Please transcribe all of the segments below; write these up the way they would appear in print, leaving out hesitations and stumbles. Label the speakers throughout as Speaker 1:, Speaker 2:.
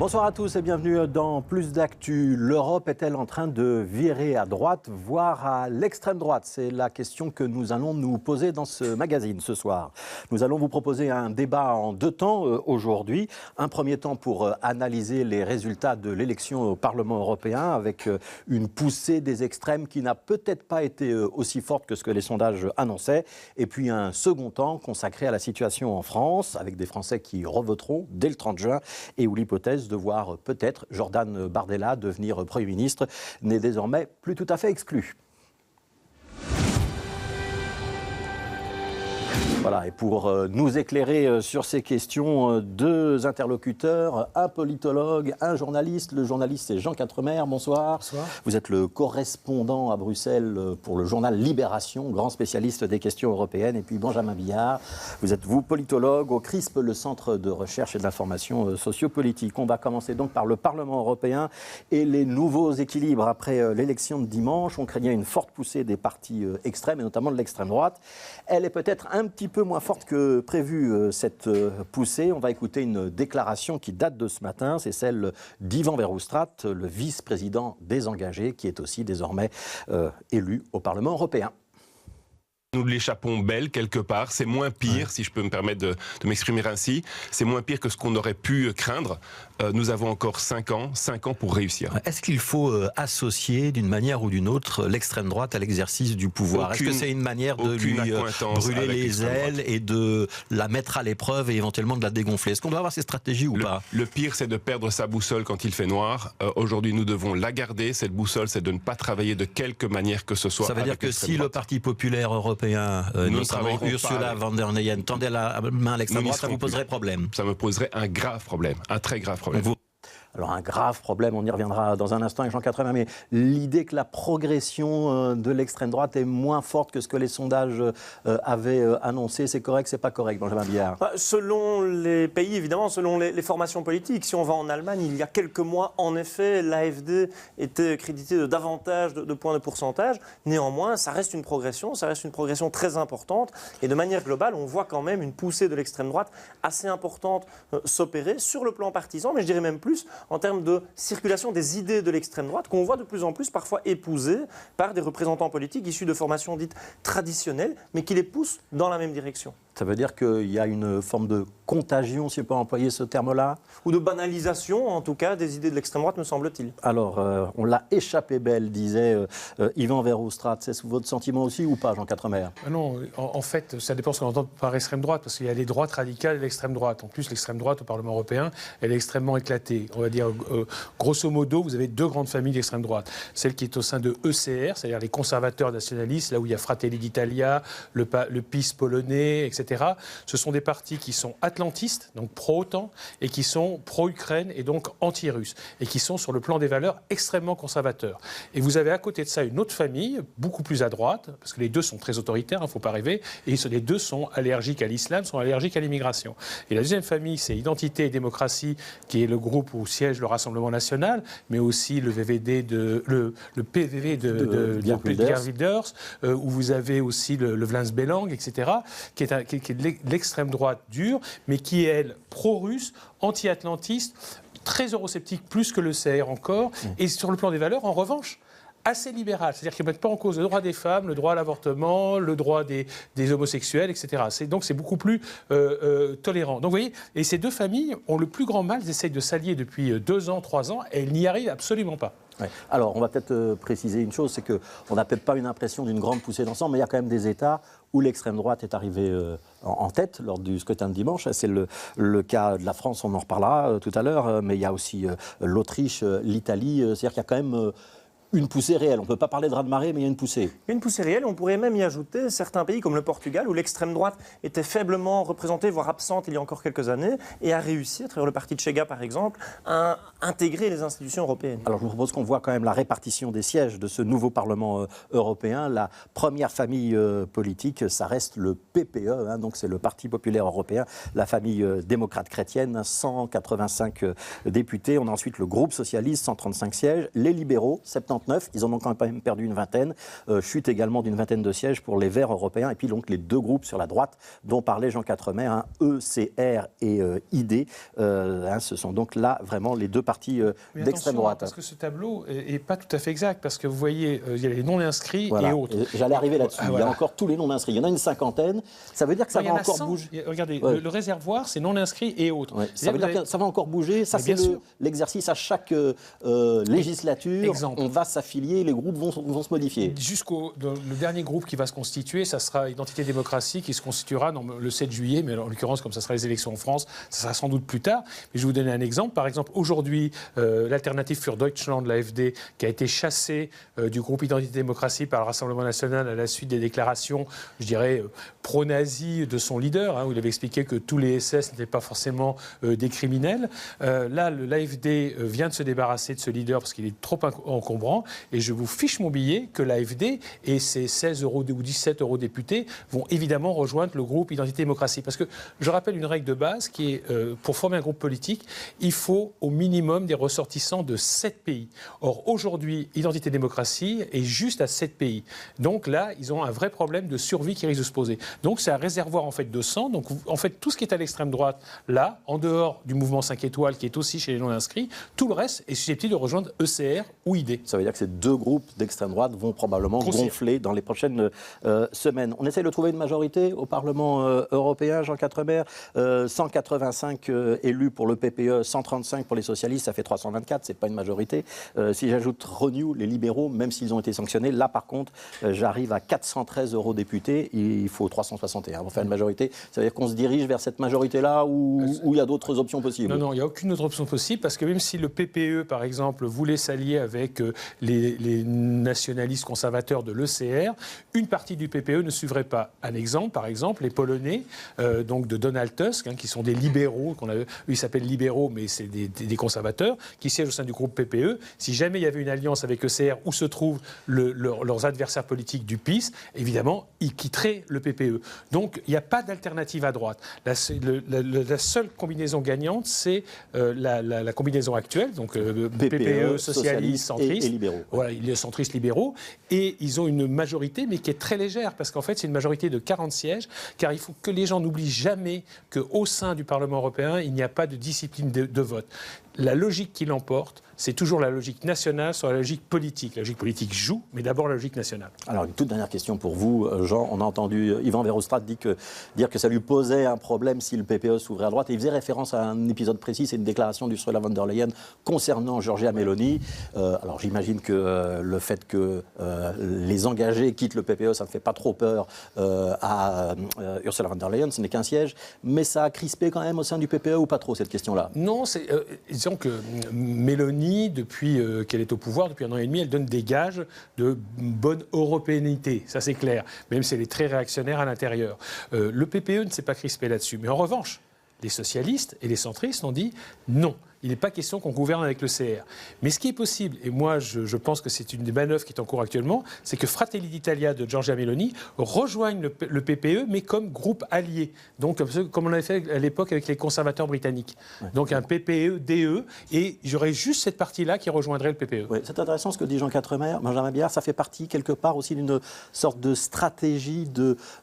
Speaker 1: Bonsoir à tous et bienvenue dans Plus d'actu. L'Europe est-elle en train de virer à droite, voire à l'extrême droite? C'est la question que nous allons nous poser dans ce magazine ce soir. Nous allons vous proposer un débat en deux temps aujourd'hui. Un premier temps pour analyser les résultats de l'élection au Parlement européen avec une poussée des extrêmes qui n'a peut-être pas été aussi forte que ce que les sondages annonçaient. Et puis un second temps consacré à la situation en France avec des Français qui revoteront dès le 30 juin et où l'hypothèse de voir peut-être Jordan Bardella devenir Premier ministre n'est désormais plus tout à fait exclue. Voilà, et pour nous éclairer sur ces questions, deux interlocuteurs, un politologue, un journaliste. Le journaliste, c'est Jean Quatremer, bonsoir.
Speaker 2: Bonsoir.
Speaker 1: Vous êtes le correspondant à Bruxelles pour le journal Libération, grand spécialiste des questions européennes. Et puis Benjamin Billard, vous êtes politologue au CRISP, le Centre de recherche et d'information sociopolitique. On va commencer donc par le Parlement européen et les nouveaux équilibres. Après l'élection de dimanche, on craignait une forte poussée des partis extrêmes, et notamment de l'extrême droite. Elle est peut-être un petit peu moins forte que prévu, cette poussée. On va écouter une déclaration qui date de ce matin. C'est celle d'Ivan Verhofstadt, le vice-président des Engagés, qui est aussi désormais élu au Parlement européen.
Speaker 3: Nous l'échappons belle quelque part, c'est moins pire, si je peux me permettre de m'exprimer ainsi, c'est moins pire que ce qu'on aurait pu craindre. Nous avons encore 5 ans pour réussir.
Speaker 4: Est-ce qu'il faut associer d'une manière ou d'une autre l'extrême droite à l'exercice du pouvoir? Est-ce que c'est une manière de lui brûler les ailes et de la mettre à l'épreuve et éventuellement de la dégonfler? Est-ce qu'on doit avoir ces stratégies ou pas?
Speaker 3: Le pire, c'est de perdre sa boussole quand il fait noir. Aujourd'hui, nous devons la garder. Cette boussole, c'est de ne pas travailler de quelque manière que ce soit.
Speaker 4: Ça veut dire que si le Parti populaire européen, notamment Ursula von der Leyen, tendait la main à l'extrême droite, ça vous poserait problème?
Speaker 3: Ça me poserait un grave problème, un très grave problème.
Speaker 1: Alors un grave problème, on y reviendra dans un instant avec Jean Quatremer, mais l'idée que la progression de l'extrême droite est moins forte que ce que les sondages avaient annoncé, c'est correct, c'est pas correct, Benjamin Billard?
Speaker 2: Selon les pays, évidemment, selon les formations politiques. Si on va en Allemagne, il y a quelques mois, en effet, l'AfD était créditée de davantage de points de pourcentage. Néanmoins, ça reste une progression très importante. Et de manière globale, on voit quand même une poussée de l'extrême droite assez importante s'opérer sur le plan partisan, mais je dirais même plus en termes de circulation des idées de l'extrême droite, qu'on voit de plus en plus parfois épousées par des représentants politiques issus de formations dites traditionnelles, mais qui les poussent dans la même direction.
Speaker 1: Ça veut dire qu'il y a une forme de contagion, si on peut employer ce terme-là?
Speaker 2: Ou de banalisation, en tout cas, des idées de l'extrême droite, me semble-t-il.
Speaker 1: Alors, on l'a échappé belle, disait Ivan Verhofstadt. C'est votre sentiment aussi ou pas, Jean Quatremer?
Speaker 5: Non, en fait, ça dépend de ce qu'on entend par extrême droite, parce qu'il y a les droites radicales et l'extrême droite. En plus, l'extrême droite au Parlement européen, elle est extrêmement éclatée. On va dire, grosso modo, vous avez deux grandes familles d'extrême droite. Celle qui est au sein de ECR, c'est-à-dire les conservateurs nationalistes, là où il y a Fratelli d'Italia, le PiS polonais, etc. Ce sont des partis qui sont atlantistes, donc pro-OTAN, et qui sont pro-Ukraine et donc anti-russes, et qui sont sur le plan des valeurs extrêmement conservateurs. Et vous avez à côté de ça une autre famille, beaucoup plus à droite, parce que les deux sont très autoritaires, il ne faut pas rêver, et les deux sont allergiques à l'islam, sont allergiques à l'immigration. Et la deuxième famille, c'est Identité et démocratie, qui est le groupe où siège le Rassemblement national, mais aussi le PVV de Geert Wilders, où vous avez aussi le Vlaams Belang, etc., qui est de l'extrême droite dure, mais qui est, elle, pro-russe, anti-atlantiste, très eurosceptique, plus que le CR encore, et sur le plan des valeurs, en revanche, assez libéral, c'est-à-dire qu'ils ne mettent pas en cause le droit des femmes, le droit à l'avortement, le droit des homosexuels, etc. Donc c'est beaucoup plus tolérant. Donc vous voyez, et ces deux familles ont le plus grand mal, elles essayent de s'allier depuis 2 ans, 3 ans, et elles n'y arrivent absolument pas.
Speaker 1: Ouais. Alors, on va peut-être préciser une chose, c'est qu'on n'a peut-être pas une impression d'une grande poussée d'ensemble, mais il y a quand même des États où l'extrême droite est arrivée en tête lors du scrutin de dimanche. C'est le cas de la France, on en reparlera tout à l'heure, mais il y a aussi l'Autriche, l'Italie, c'est-à-dire qu'il y a quand même une poussée réelle. On ne peut pas parler de raz-de-marée, mais il y a une poussée.
Speaker 2: Il y a une poussée réelle. On pourrait même y ajouter certains pays comme le Portugal, où l'extrême droite était faiblement représentée, voire absente il y a encore quelques années, et a réussi, à travers le parti de Chega par exemple, à intégrer les institutions européennes.
Speaker 1: Alors je vous propose qu'on voit quand même la répartition des sièges de ce nouveau Parlement européen. La première famille politique, ça reste le PPE, donc c'est le Parti populaire européen, la famille démocrate chrétienne, 185 députés. On a ensuite le groupe socialiste, 135 sièges, les libéraux, 71 69. Ils en ont quand même perdu une vingtaine. Chute également d'une vingtaine de sièges pour les Verts européens. Et puis donc les deux groupes sur la droite dont parlait Jean Quatremer, hein, ECR et ID. Ce sont donc là vraiment les deux partis d'extrême droite.
Speaker 5: Parce que ce tableau n'est pas tout à fait exact. Parce que vous voyez, il y a les non-inscrits
Speaker 1: voilà.
Speaker 5: et autres.
Speaker 1: J'allais arriver là-dessus. Voilà. Il y a encore tous les non-inscrits. Il y en a une cinquantaine. Ça veut dire que ça va encore bouger.
Speaker 5: Regardez, le réservoir, c'est non-inscrits et autres.
Speaker 1: Ouais. Ça veut dire que ça va encore bouger. Ça, c'est l'exercice à chaque législature.
Speaker 5: Exemple.
Speaker 1: On va s'affilier, les groupes vont se modifier.
Speaker 5: Le dernier groupe qui va se constituer, ça sera Identité Démocratie qui se constituera le 7 juillet, mais en l'occurrence, comme ça sera les élections en France, ça sera sans doute plus tard. Mais je vais vous donner un exemple. Par exemple, aujourd'hui, l'Alternative für Deutschland, l'AfD, qui a été chassée du groupe Identité Démocratie par le Rassemblement national à la suite des déclarations, je dirais, pro-nazi de son leader, hein, où il avait expliqué que tous les SS n'étaient pas forcément des criminels. Là, l'AfD vient de se débarrasser de ce leader parce qu'il est trop encombrant. Et je vous fiche mon billet que l'AfD et ses 16 ou 17 eurodéputés vont évidemment rejoindre le groupe Identité Démocratie. Parce que je rappelle une règle de base qui est, pour former un groupe politique, il faut au minimum des ressortissants de 7 pays. Or, aujourd'hui, Identité Démocratie est juste à 7 pays. Donc là, ils ont un vrai problème de survie qui risque de se poser. Donc c'est un réservoir en fait de sang. Donc en fait, tout ce qui est à l'extrême droite, là, en dehors du mouvement 5 étoiles qui est aussi chez les non-inscrits, tout le reste est susceptible de rejoindre ECR ou ID.
Speaker 1: Ça veut dire que ces deux groupes d'extrême droite vont probablement gonfler dans les prochaines semaines. On essaie de trouver une majorité au Parlement européen, Jean Quatremer. 185 élus pour le PPE, 135 pour les socialistes, ça fait 324, c'est pas une majorité. Si j'ajoute Renew, les libéraux, même s'ils ont été sanctionnés, là par contre, j'arrive à 413 eurodéputés, il faut 361 pour faire une majorité. Ça veut dire qu'on se dirige vers cette majorité-là ou il y a d'autres options possibles?
Speaker 5: Non, il n'y a aucune autre option possible parce que même si le PPE, par exemple, voulait s'allier avec les nationalistes conservateurs de l'ECR, une partie du PPE ne suivrait pas. Un exemple, par exemple, les Polonais, donc de Donald Tusk, hein, qui sont des libéraux, ils s'appellent libéraux, mais c'est des conservateurs, qui siègent au sein du groupe PPE. Si jamais il y avait une alliance avec ECR où se trouvent leurs adversaires politiques du PiS, évidemment, ils quitteraient le PPE. Donc, il n'y a pas d'alternative à droite. La seule combinaison gagnante, c'est la combinaison actuelle, donc PPE, socialistes, centristes.
Speaker 1: Et libéraux.
Speaker 5: Voilà, les centristes libéraux. Et ils ont une majorité, mais qui est très légère, parce qu'en fait, c'est une majorité de 40 sièges, car il faut que les gens n'oublient jamais qu'au sein du Parlement européen, il n'y a pas de discipline de vote. La logique qui l'emporte, c'est toujours la logique nationale sur la logique politique. La logique politique joue, mais d'abord la logique nationale.
Speaker 1: Alors, une toute dernière question pour vous, Jean. On a entendu Yvan Verhofstadt dire que ça lui posait un problème si le PPE s'ouvrait à droite. Et il faisait référence à un épisode précis, c'est une déclaration d'Ursula von der Leyen concernant Giorgia Meloni. Alors, j'imagine que le fait que les engagés quittent le PPE, ça ne fait pas trop peur à Ursula von der Leyen, ce n'est qu'un siège. Mais ça a crispé quand même au sein du PPE ou pas trop, cette question-là?
Speaker 5: Non, disons que Meloni, depuis qu'elle est au pouvoir, depuis 1 an et demi, elle donne des gages de bonne européanité, ça c'est clair, même si elle est très réactionnaire à l'intérieur. Le PPE ne s'est pas crispé là-dessus, mais en revanche, les socialistes et les centristes ont dit non. Il n'est pas question qu'on gouverne avec le CR. Mais ce qui est possible, et moi je pense que c'est une des manœuvres qui est en cours actuellement, c'est que Fratelli d'Italia de Giorgia Meloni rejoigne le PPE, mais comme groupe allié. Donc comme on avait fait à l'époque avec les conservateurs britanniques. Donc un PPE-DE, et j'aurais juste cette partie-là qui rejoindrait le PPE.
Speaker 1: Oui, c'est intéressant ce que dit Jean Quatremer. Benjamin Biard, ça fait partie quelque part aussi d'une sorte de stratégie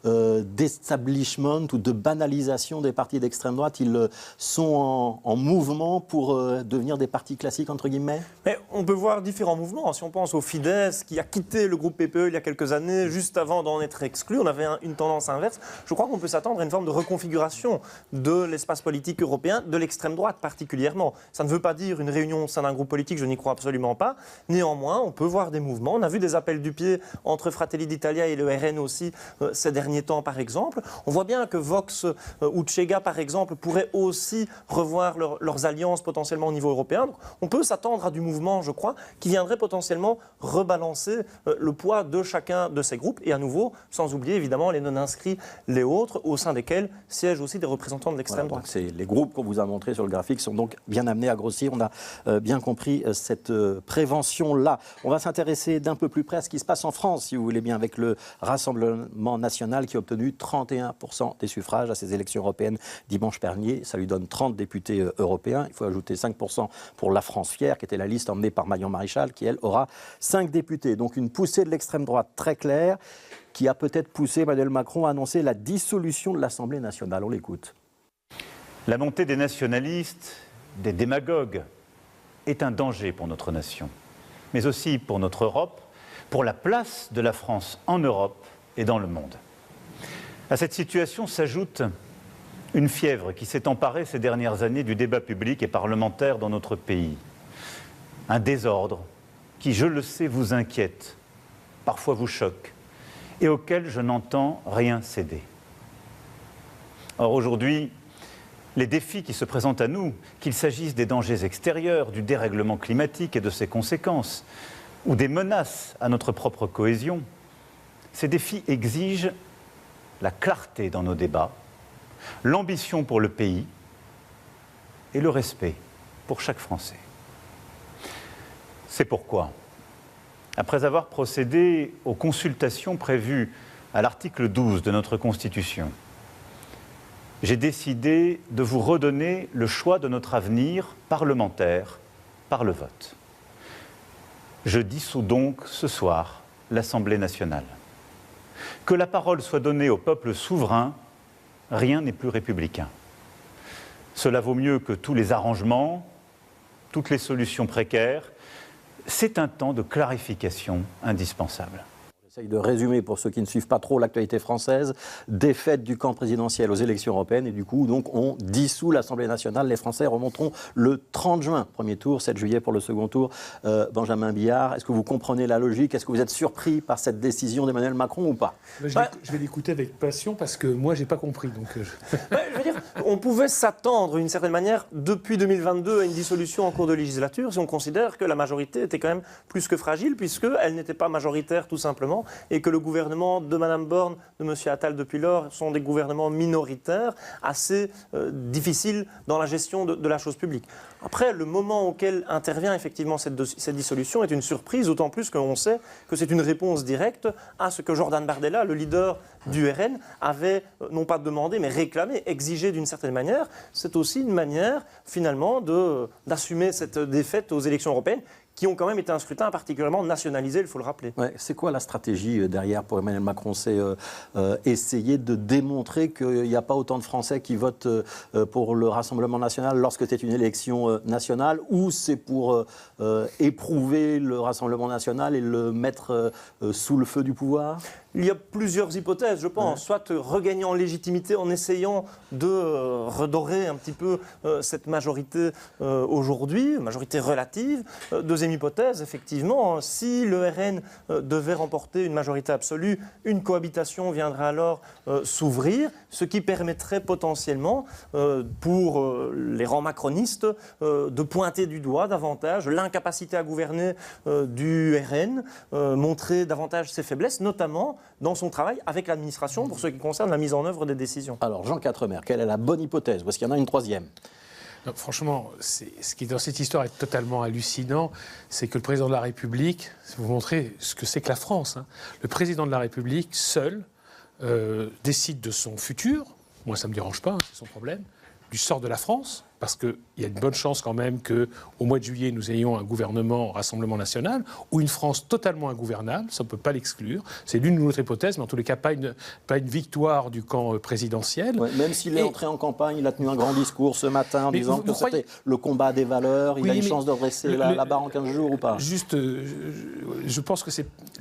Speaker 1: d'establishment ou de banalisation des partis d'extrême droite. Ils sont en mouvement pour devenir des partis classiques, entre guillemets?
Speaker 2: Mais on peut voir différents mouvements. Si on pense au Fidesz, qui a quitté le groupe PPE il y a quelques années, juste avant d'en être exclu, on avait une tendance inverse. Je crois qu'on peut s'attendre à une forme de reconfiguration de l'espace politique européen, de l'extrême droite particulièrement. Ça ne veut pas dire une réunion au sein d'un groupe politique, je n'y crois absolument pas. Néanmoins, on peut voir des mouvements. On a vu des appels du pied entre Fratelli d'Italia et le RN aussi ces derniers temps, par exemple. On voit bien que Vox ou Tchega, par exemple, pourraient aussi revoir leurs alliances potentiellement au niveau européen. Donc, on peut s'attendre à du mouvement, je crois, qui viendrait potentiellement rebalancer le poids de chacun de ces groupes. Et à nouveau, sans oublier évidemment les non-inscrits, les autres, au sein desquels siègent aussi des représentants de l'extrême droite.
Speaker 1: Les groupes qu'on vous a montrés sur le graphique sont donc bien amenés à grossir. On a bien compris cette prévention-là. On va s'intéresser d'un peu plus près à ce qui se passe en France, si vous voulez bien, avec le Rassemblement national qui a obtenu 31% des suffrages à ces élections européennes dimanche dernier. Ça lui donne 30 députés européens. Il faut ajouter voté 5% pour La France Fière, qui était la liste emmenée par Marion Maréchal, qui, elle, aura 5 députés. Donc une poussée de l'extrême droite très claire, qui a peut-être poussé Emmanuel Macron à annoncer la dissolution de l'Assemblée nationale. On l'écoute.
Speaker 6: La montée des nationalistes, des démagogues, est un danger pour notre nation, mais aussi pour notre Europe, pour la place de la France en Europe et dans le monde. À cette situation s'ajoute une fièvre qui s'est emparée ces dernières années du débat public et parlementaire dans notre pays. Un désordre qui, je le sais, vous inquiète, parfois vous choque, et auquel je n'entends rien céder. Or aujourd'hui, les défis qui se présentent à nous, qu'il s'agisse des dangers extérieurs, du dérèglement climatique et de ses conséquences, ou des menaces à notre propre cohésion, ces défis exigent la clarté dans nos débats, l'ambition pour le pays et le respect pour chaque Français. C'est pourquoi, après avoir procédé aux consultations prévues à l'article 12 de notre Constitution, j'ai décidé de vous redonner le choix de notre avenir parlementaire par le vote. Je dissous donc ce soir l'Assemblée nationale. Que la parole soit donnée au peuple souverain, rien n'est plus républicain. Cela vaut mieux que tous les arrangements, toutes les solutions précaires. C'est un temps de clarification indispensable.
Speaker 1: J'essaye de résumer pour ceux qui ne suivent pas trop l'actualité française. Défaite du camp présidentiel aux élections européennes et du coup, donc, on dissout l'Assemblée nationale. Les Français remonteront le 30 juin. Premier tour, 7 juillet pour le second tour. Benjamin Billard, est-ce que vous comprenez la logique? Est-ce que vous êtes surpris par cette décision d'Emmanuel Macron ou pas?
Speaker 5: Je vais l'écouter avec passion parce que moi, je n'ai pas compris. Donc
Speaker 2: je veux dire, on pouvait s'attendre d'une certaine manière depuis 2022 à une dissolution en cours de législature si on considère que la majorité était quand même plus que fragile puisqu'elle n'était pas majoritaire tout simplement et que le gouvernement de Mme Borne, de M. Attal depuis lors, sont des gouvernements minoritaires assez difficiles dans la gestion de la chose publique. Après, le moment auquel intervient effectivement cette dissolution est une surprise, d'autant plus qu'on sait que c'est une réponse directe à ce que Jordan Bardella, le leader du RN, avait non pas demandé, mais réclamé, exigé d'une certaine manière. C'est aussi une manière, finalement, d'assumer cette défaite aux élections européennes, qui ont quand même été un scrutin particulièrement nationalisé, il faut le rappeler.
Speaker 1: Ouais, c'est quoi la stratégie derrière pour Emmanuel Macron? C'est essayer de démontrer qu'il n'y a pas autant de Français qui votent pour le Rassemblement national lorsque c'est une élection nationale, ou c'est pour éprouver le Rassemblement national et le mettre sous le feu du pouvoir?
Speaker 2: Il y a plusieurs hypothèses, je pense. Soit regagner en légitimité en essayant de redorer un petit peu cette majorité aujourd'hui, majorité relative. Deuxième hypothèse, effectivement, si le RN devait remporter une majorité absolue, une cohabitation viendrait alors s'ouvrir, ce qui permettrait potentiellement pour les rangs macronistes de pointer du doigt davantage l'incapacité à gouverner du RN, montrer davantage ses faiblesses, notamment dans son travail avec l'administration pour ce qui concerne la mise en œuvre des décisions.
Speaker 1: Alors, Jean Quatremer, quelle est la bonne hypothèse? Parce qu'il y en a une troisième.
Speaker 5: Non, franchement, ce qui dans cette histoire est totalement hallucinant, c'est que le président de la République, vous montrez ce que c'est que la France, hein. Le président de la République, seul, décide de son futur. Moi, ça ne me dérange pas, hein, c'est son problème. Du sort de la France, parce qu'il y a une bonne chance quand même qu'au mois de juillet, nous ayons un gouvernement Rassemblement national ou une France totalement ingouvernable, ça ne peut pas l'exclure. C'est l'une ou l'autre hypothèse, mais en tous les cas, pas une victoire du camp présidentiel.
Speaker 1: Ouais, même s'il est entré en campagne, il a tenu un grand discours ce matin en disant que c'était le combat des valeurs, il a une chance de redresser la barre en 15 jours ou pas?
Speaker 5: Juste, je pense que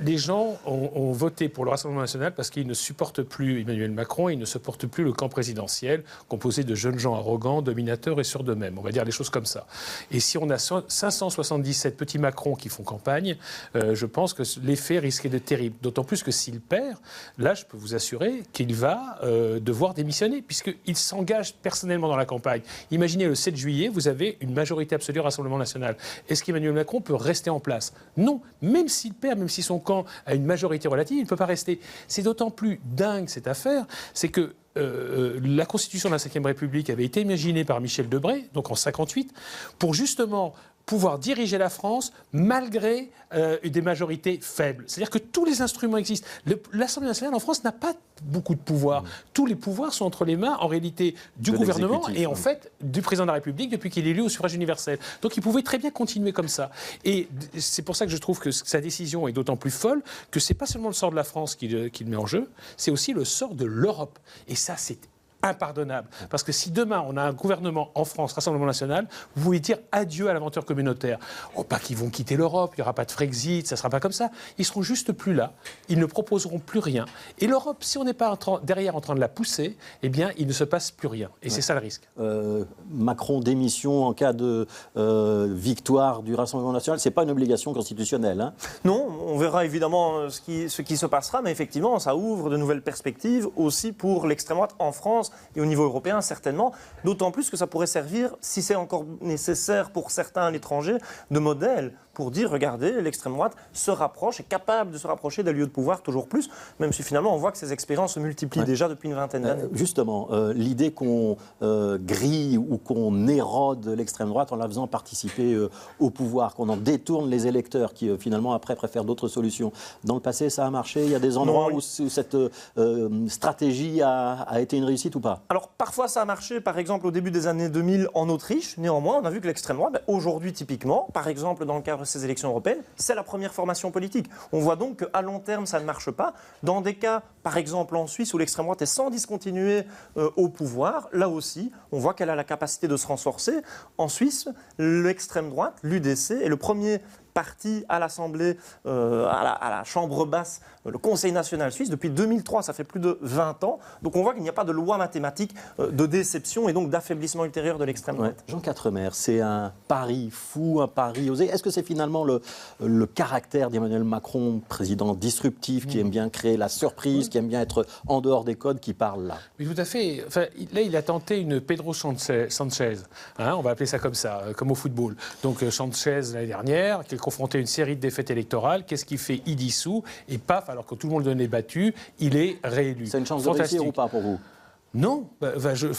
Speaker 5: les gens ont voté pour le Rassemblement national parce qu'ils ne supportent plus Emmanuel Macron, ils ne supportent plus le camp présidentiel composé de jeunes gens arrogants, dominateurs et sûrs d'eux-mêmes. On va dire les choses comme ça. Et si on a 577 petits Macron qui font campagne, je pense que l'effet risquait d'être terrible. D'autant plus que s'il perd, là, je peux vous assurer qu'il va devoir démissionner, puisqu'il s'engage personnellement dans la campagne. Imaginez le 7 juillet, vous avez une majorité absolue au Rassemblement national. Est-ce qu'Emmanuel Macron peut rester en place? Non. Même s'il perd, même si son camp a une majorité relative, il ne peut pas rester. C'est d'autant plus dingue cette affaire, c'est que la Constitution de la Ve République avait été imaginée par Michel Debré, donc en 1958, pour justement pouvoir diriger la France malgré des majorités faibles. C'est-à-dire que tous les instruments existent. L'Assemblée nationale en France n'a pas beaucoup de pouvoir. Tous les pouvoirs sont entre les mains, en réalité, du gouvernement et en fait du président de la République depuis qu'il est élu au suffrage universel. Donc il pouvait très bien continuer comme ça. Et c'est pour ça que je trouve que sa décision est d'autant plus folle que c'est pas seulement le sort de la France qu'il met en jeu, c'est aussi le sort de l'Europe. Et ça, c'est impardonnable. Parce que si demain, on a un gouvernement en France, Rassemblement national, vous pouvez dire adieu à l'aventure communautaire. Oh, pas qu'ils vont quitter l'Europe, il n'y aura pas de Frexit, ça ne sera pas comme ça. Ils seront juste plus là, ils ne proposeront plus rien. Et l'Europe, si on n'est pas derrière en train de la pousser, eh bien, il ne se passe plus rien. Et c'est ça le risque.
Speaker 1: Macron démission en cas de victoire du Rassemblement national, ce n'est pas une obligation constitutionnelle. Hein.
Speaker 2: Non, on verra évidemment ce qui se passera, mais effectivement, ça ouvre de nouvelles perspectives aussi pour l'extrême droite en France et au niveau européen, certainement. D'autant plus que ça pourrait servir, si c'est encore nécessaire pour certains à l'étranger, de modèle pour dire, regardez, l'extrême droite se rapproche, est capable de se rapprocher des lieux de pouvoir toujours plus, même si finalement on voit que ces expériences se multiplient déjà depuis une vingtaine d'années.
Speaker 1: Justement, l'idée qu'on grille ou qu'on érode l'extrême droite en la faisant participer au pouvoir, qu'on en détourne les électeurs qui finalement après préfèrent d'autres solutions. Dans le passé, ça a marché? Il y a des endroits où cette stratégie a été une réussite ou pas?
Speaker 2: Alors parfois ça a marché, par exemple au début des années 2000 en Autriche. Néanmoins, on a vu que l'extrême droite, aujourd'hui typiquement, par exemple dans le cadre de ces élections européennes, c'est la première formation politique. On voit donc qu'à long terme, ça ne marche pas. Dans des cas, par exemple en Suisse, où l'extrême droite est sans discontinuer au pouvoir, là aussi, on voit qu'elle a la capacité de se renforcer. En Suisse, l'extrême droite, l'UDC, est le premier parti à l'Assemblée, à la Chambre basse, le Conseil national suisse, depuis 2003, ça fait plus de 20 ans. Donc on voit qu'il n'y a pas de loi mathématique de déception et donc d'affaiblissement ultérieur de l'extrême droite.
Speaker 1: Jean Quatremer, c'est un pari fou, un pari osé. Est-ce que c'est finalement le caractère d'Emmanuel Macron, président disruptif, qui aime bien créer la surprise, qui aime bien être en dehors des codes, qui parle là?
Speaker 5: Oui, tout à fait. Enfin, là, il a tenté une Pedro Sanchez, hein, on va appeler ça comme ça, comme au football. Donc Sanchez, l'année dernière, qui est confronté à une série de défaites électorales, qu'est-ce qu'il fait? Il dissout, et paf, alors que tout le monde le donnait battu, il est réélu.
Speaker 1: C'est une chance de réussir ou pas pour vous?
Speaker 5: Non,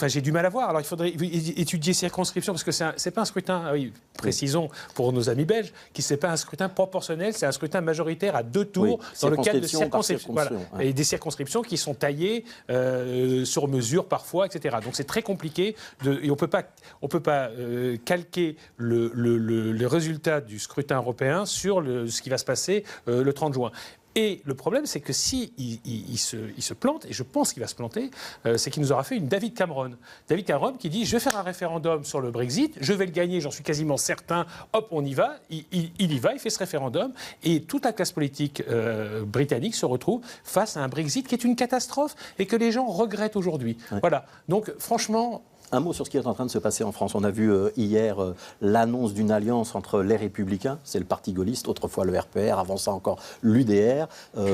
Speaker 5: j'ai du mal à voir. Alors il faudrait étudier circonscription, parce que c'est pas un scrutin, précisons pour nos amis belges, qui c'est pas un scrutin proportionnel, c'est un scrutin majoritaire à 2 tours dans le cadre de circonscription. Voilà. Et des circonscriptions qui sont taillées sur mesure parfois, etc. Donc c'est très compliqué et on peut pas calquer le résultat du scrutin européen sur ce qui va se passer le 30 juin. Et le problème, c'est que si il se plante, et je pense qu'il va se planter, c'est qu'il nous aura fait une David Cameron. David Cameron qui dit « je vais faire un référendum sur le Brexit, je vais le gagner, j'en suis quasiment certain, hop, on y va ». Il y va, il fait ce référendum, et toute la classe politique britannique se retrouve face à un Brexit qui est une catastrophe et que les gens regrettent aujourd'hui. Ouais. Voilà. Donc franchement...
Speaker 1: Un mot sur ce qui est en train de se passer en France. On a vu hier l'annonce d'une alliance entre les Républicains, c'est le parti gaulliste, autrefois le RPR, avant ça encore l'UDR,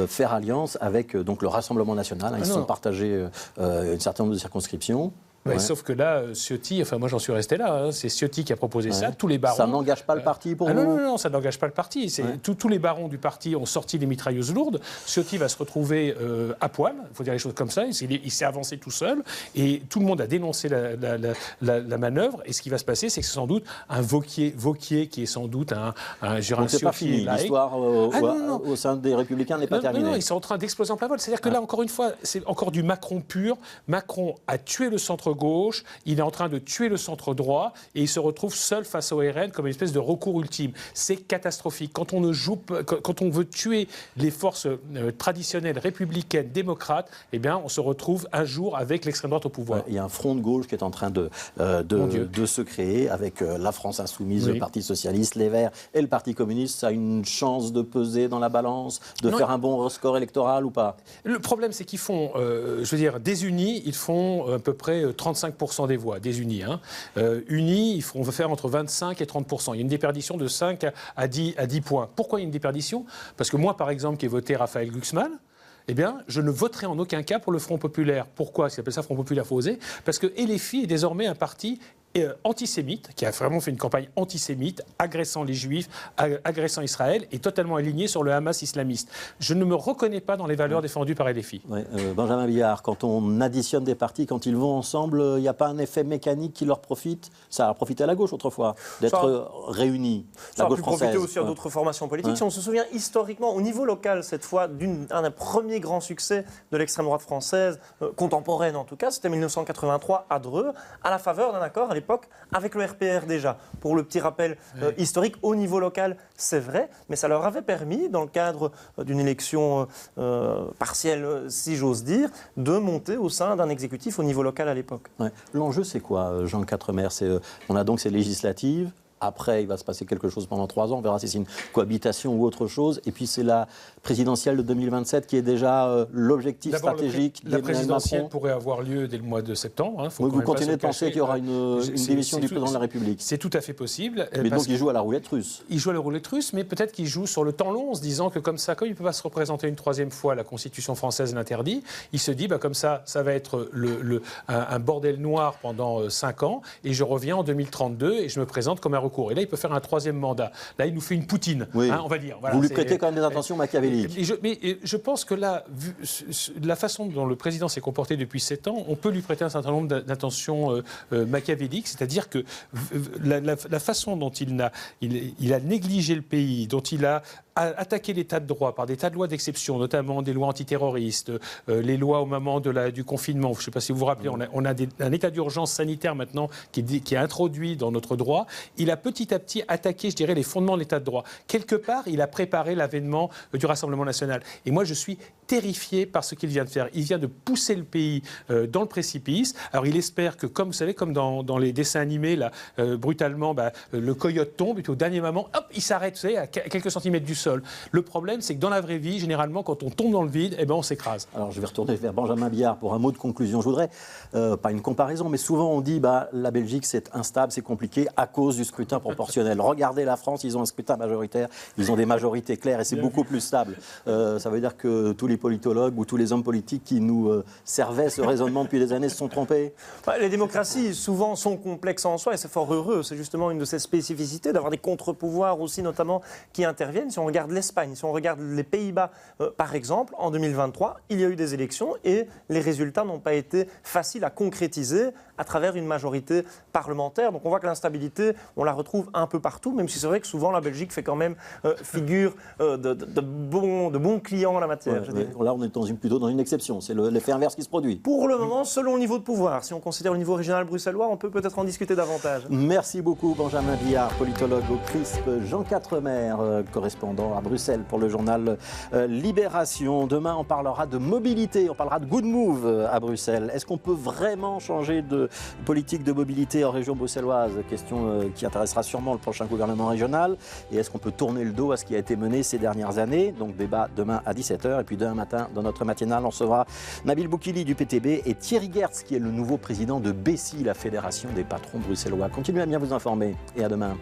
Speaker 1: faire alliance avec donc le Rassemblement national. Ils se sont partagés un certain nombre de circonscriptions.
Speaker 5: Ouais. Sauf que là, Ciotti, enfin moi j'en suis resté là, hein, c'est Ciotti qui a proposé ça, tous les barons...
Speaker 1: Ça n'engage pas le parti pour vous?
Speaker 5: Non, ça n'engage pas le parti. Tous les barons du parti ont sorti les mitrailleuses lourdes. Ciotti va se retrouver à poil, il faut dire les choses comme ça, il s'est avancé tout seul, et tout le monde a dénoncé la manœuvre, et ce qui va se passer, c'est que c'est sans doute un Wauquiez qui est sans doute un
Speaker 1: Donc c'est pas fini, l'histoire au sein des Républicains n'est pas terminée.
Speaker 5: Non, ils sont en train d'exploser en plein vol. C'est-à-dire que là, encore une fois, c'est encore du Macron pur. Macron a tué le centre gauche, il est en train de tuer le centre droit et il se retrouve seul face au RN comme une espèce de recours ultime. C'est catastrophique. Quand on veut tuer les forces traditionnelles, républicaines, démocrates, eh bien, on se retrouve un jour avec l'extrême droite au pouvoir.
Speaker 1: Il y a un front de gauche qui est en train de se créer avec la France insoumise, le Parti socialiste, les Verts et le Parti communiste. Ça a une chance de peser dans la balance, de faire un bon score électoral ou pas?
Speaker 5: Le problème, c'est qu'ils font, des unis, ils font à peu près 35% des voix, des unis. Hein. Unis, on va faire entre 25 et 30%. Il y a une déperdition de 5 à 10 points. Pourquoi il y a une déperdition? Parce que moi, par exemple, qui ai voté Raphaël Glucksmann, eh bien, je ne voterai en aucun cas pour le Front populaire. Pourquoi? Ils appellent ça Front populaire, faut oser. Parce que LFI est désormais un parti antisémite, qui a vraiment fait une campagne antisémite, agressant les Juifs, agressant Israël, et totalement aligné sur le Hamas islamiste. Je ne me reconnais pas dans les valeurs défendues par LFI.
Speaker 1: Oui, Benjamin Billard, quand on additionne des partis, quand ils vont ensemble, il n'y a pas un effet mécanique qui leur profite? Ça a profité à la gauche autrefois, d'être réunis.
Speaker 2: Ça a pu profiter aussi à d'autres formations politiques. Si on se souvient historiquement, au niveau local, cette fois, d'un premier grand succès de l'extrême droite française, contemporaine en tout cas, c'était 1983 à Dreux, à la faveur d'un accord à l'époque avec le RPR déjà. Pour le petit rappel historique, au niveau local, c'est vrai, mais ça leur avait permis, dans le cadre d'une élection partielle, si j'ose dire, de monter au sein d'un exécutif au niveau local à l'époque.
Speaker 1: Ouais. L'enjeu, c'est quoi, Jean Quatremer? On a donc ces législatives. Après, il va se passer quelque chose pendant 3 ans. On verra si c'est une cohabitation ou autre chose. Et puis, c'est la présidentielle de 2027 qui est déjà l'objectif stratégique.
Speaker 5: La présidentielle pourrait avoir lieu dès le mois de septembre.
Speaker 1: Vous continuez de penser qu'il y aura une démission du président de la République?
Speaker 5: C'est tout à fait possible.
Speaker 1: Mais donc, il joue à la roulette russe.
Speaker 5: Il joue à la roulette russe, mais peut-être qu'il joue sur le temps long, en se disant que comme ça, comme il ne peut pas se représenter une 3e fois, la Constitution française l'interdit, il se dit, comme ça va être un bordel noir pendant 5 ans, et je reviens en 2032 et je me présente comme un recours. Et là, il peut faire un 3e mandat. Là, il nous fait une Poutine, on va dire. Voilà,
Speaker 1: vous lui prêtez quand même des intentions machiavéliques.
Speaker 5: Mais je pense que là, vu la façon dont le président s'est comporté depuis 7 ans, on peut lui prêter un certain nombre d'intentions machiavéliques, c'est-à-dire que la façon dont il a négligé le pays, dont il a attaqué l'état de droit par des tas de lois d'exception, notamment des lois antiterroristes, les lois au moment du confinement. Je ne sais pas si vous vous rappelez, on a un état d'urgence sanitaire maintenant qui est introduit dans notre droit. Il a petit à petit attaqué, je dirais, les fondements de l'état de droit. Quelque part, il a préparé l'avènement du Rassemblement national. Et moi, je suis terrifié par ce qu'il vient de faire. Il vient de pousser le pays dans le précipice. Alors, il espère que, comme vous savez, comme dans les dessins animés, là, brutalement, le coyote tombe, et puis au dernier moment, hop, il s'arrête, vous savez, à quelques centimètres du sol. Le problème, c'est que dans la vraie vie, généralement, quand on tombe dans le vide, on s'écrase.
Speaker 1: Alors, je vais retourner vers Benjamin Billard pour un mot de conclusion. Je voudrais, pas une comparaison, mais souvent on dit la Belgique, c'est instable, c'est compliqué à cause du scrutin proportionnel. Regardez la France, ils ont un scrutin majoritaire, ils ont des majorités claires et c'est beaucoup plus stable. Ça veut dire que tous les politologues ou tous les hommes politiques qui nous servaient ce raisonnement depuis des années se sont trompés.
Speaker 2: Les démocraties, souvent, sont complexes en soi et c'est fort heureux. C'est justement une de ces spécificités d'avoir des contre-pouvoirs aussi, notamment, qui interviennent. Si on regarde l'Espagne, si on regarde les Pays-Bas, par exemple, en 2023, il y a eu des élections et les résultats n'ont pas été faciles à concrétiser à travers une majorité parlementaire. Donc on voit que l'instabilité, on la retrouve un peu partout, même si c'est vrai que souvent la Belgique fait quand même figure de bons clients en la matière.
Speaker 1: Là, on est plutôt dans une exception. C'est l'effet inverse qui se produit.
Speaker 2: Pour le moment, selon le niveau de pouvoir. Si on considère le niveau régional bruxellois, on peut peut-être en discuter davantage.
Speaker 1: Merci beaucoup, Benjamin Billard, politologue au CRISP. Jean Quatremer, correspondant à Bruxelles pour le journal Libération. Demain, on parlera de mobilité, on parlera de good move à Bruxelles. Est-ce qu'on peut vraiment changer de politique de mobilité en région bruxelloise? Question qui intéressera sûrement le prochain gouvernement régional. Et est-ce qu'on peut tourner le dos à ce qui a été mené ces dernières années? Donc débat demain à 17h. Et puis demain matin, dans notre matinale, on recevra Nabil Boukili du PTB et Thierry Gertz, qui est le nouveau président de BESI, la Fédération des patrons bruxellois. Continuez à bien vous informer et à demain.